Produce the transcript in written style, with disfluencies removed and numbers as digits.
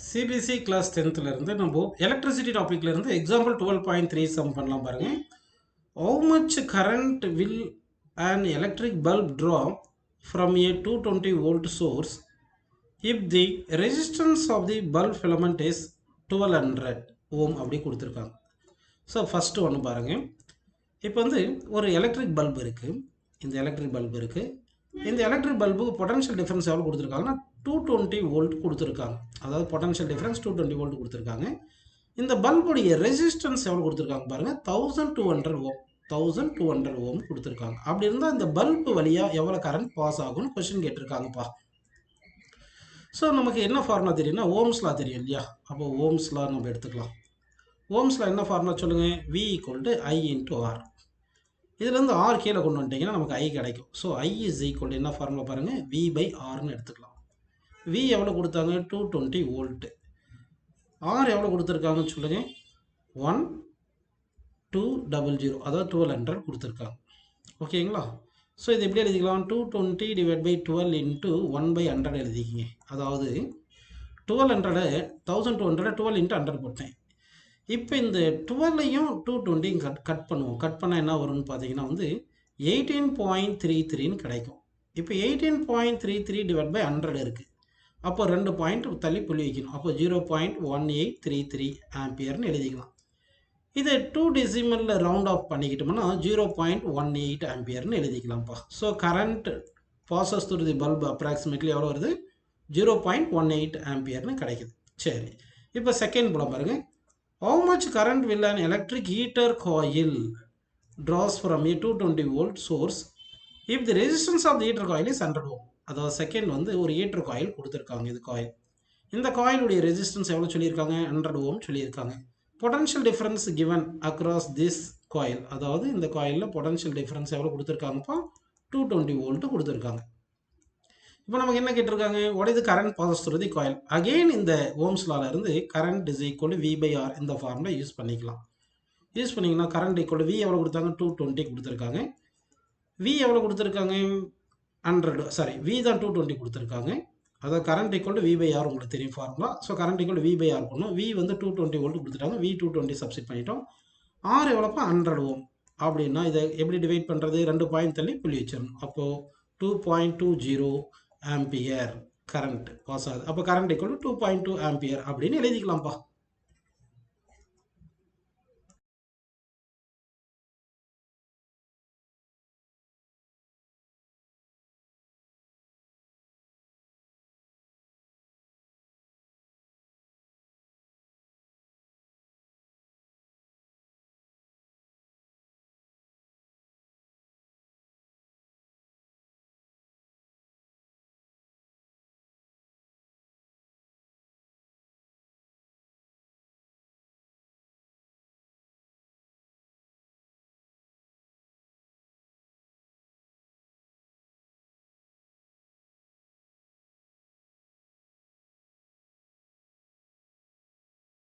CBSE class 10th இருந்து நம்ம electricity டாபிக்ல இருந்து எக்ஸாம்பிள் 12.3 சம் பண்ணலாம் பாருங்க. How much current will an electric bulb draw from a 220 volt source if the resistance of the bulb filament is 1200 ohm அப்படி கொடுத்துருக்காங்க. So first ஒன்று பாருங்க. இப்போ வந்து ஒரு எலக்ட்ரிக் பல்ப் இருக்கு. இந்த எலக்ட்ரிக் பல்ப் இருக்கு. இந்த எலக்ட்ரிக் பல்புக்கு பொட்டன்ஷியல் டிஃபரன்ஸ் எவ்வளோ கொடுத்துருக்காங்கன்னா 220 வோல்ட் கொடுத்துருக்காங்க. அதாவது பொட்டன்ஷியல் டிஃபரன்ஸ் 220 வோல்ட் கொடுத்துருக்காங்க. இந்த பல்புடைய ரெசிஸ்டன்ஸ் எவ்வளோ கொடுத்துருக்காங்க பாருங்க, 1200 ஓம். 1200 ஓம் கொடுத்துருக்காங்க. அப்படி இருந்தால் இந்த பல்பு வழியாக எவ்வளோ கரண்ட் பாஸ் ஆகும்னு கொஸ்டின் கேட்டிருக்காங்கப்பா. ஸோ நமக்கு என்ன ஃபார்முலா தெரியும்னா ஓம்ஸ்லா தெரியும் இல்லையா? அப்போ ஓம்ஸ்லா நம்ம எடுத்துக்கலாம். ஓம்ஸ்லா என்ன ஃபார்முலா சொல்லுங்கள்? V = I × R. இதுலேருந்து R கீழே கொண்டு வந்துட்டிங்கன்னா நமக்கு I கிடைக்கும். ஸோ I = என்ன ஃபார்முலா பாருங்கள், V/Rன்னு எடுத்துக்கலாம். V எவ்வளோ கொடுத்தாங்க? 220 வோல்ட்டு. R எவ்வளோ கொடுத்துருக்காங்கன்னு சொல்லுங்கள், 1200, அதாவது 1200 கொடுத்துருக்காங்க. ஓகேங்களா? ஸோ இது எப்படி எழுதிக்கலாம்? 220 / 12 × 1/100 எழுதிக்கிங்க. அதாவது 1200 1200 12 × 100 போட்டேன். இப்போ இந்த 12ஐயும் 220 கட் பண்ணுவோம். கட் பண்ணால் என்ன வரும்னு பார்த்தீங்கன்னா வந்து 18.33ன்னு கிடைக்கும். இப்போ 18.33 / 100 இருக்குது. அப்போ 2 பாயிண்ட் தள்ளி புள்ளி வைக்கணும். அப்போ 0.1833 ஆம்பியர்னு எழுதிக்கலாம். இதை 2 டெசிமலில் ரவுண்ட் ஆஃப் பண்ணிக்கிட்டோம்னா 0.18 ஆம்பியர்னு எழுதிக்கலாம்ப்பா. So current passes through the bulb approximately எவ்வளோ வருது? 0.18 ஆம்பியர்னு கிடைக்குது. சரி, இப்போ செகண்ட் படம் பாருங்க. How much current will an electric heater coil draws from a 220 volt source if the resistance of the heater coil is 100 ohm? அதாவது செகண்ட் வந்து ஒரு ஹீட்டர் காயில் கொடுத்துருக்காங்க. இது காயில். இந்த காயிலுடைய ரெசிஸ்டன்ஸ் எவ்வளோ சொல்லியிருக்காங்க? 100 ஓம் சொல்லியிருக்காங்க. Potential difference given across this coil, அதாவது இந்த காயிலில் பொட்டன்ஷியல் டிஃபரன்ஸ் எவ்வளோ கொடுத்துருக்காங்கப்பா? 220 வோல்ட்டு கொடுத்துருக்காங்க. இப்போ நமக்கு என்ன கேட்டிருக்காங்க? What is the current passes through the coil? Again இந்த ஓம்ஸ் லால இருந்து கரண்ட் = V/R இந்த ஃபார்முலா யூஸ் பண்ணிக்கலாம். யூஸ் பண்ணிங்கன்னா கரண்ட் = V எவ்வளோ கொடுத்தாங்க? 220 கொடுத்துருக்காங்க. V எவ்வளோ கொடுத்துருக்காங்க? 100, சாரி, V தான் 220 கொடுத்துருக்காங்க. அதாவது கரண்ட் = V/R உங்களுக்கு தெரியும் ஃபார்முலா. ஸோ கரண்ட் = V/R பண்ணணும். V வந்து 220 வோல்ட் கொடுத்துட்டாங்க. V 220 சப்ஸ்டிட் பண்ணிட்டோம். R எவ்வளோப்பா? 100 ஓம். அப்படின்னா இதை எப்படி டிவைட் பண்ணுறது? 2 பாயிண்ட் தள்ளி புள்ளி வச்சிடணும். அப்போது 2.20 ஆம்பியர் கரண்ட் பாஸ் ஆகுது. அப்போ கரண்ட் = 2.2 ஆம்பியர் அப்படின்னு எழுதிக்கலாம்ப்பா.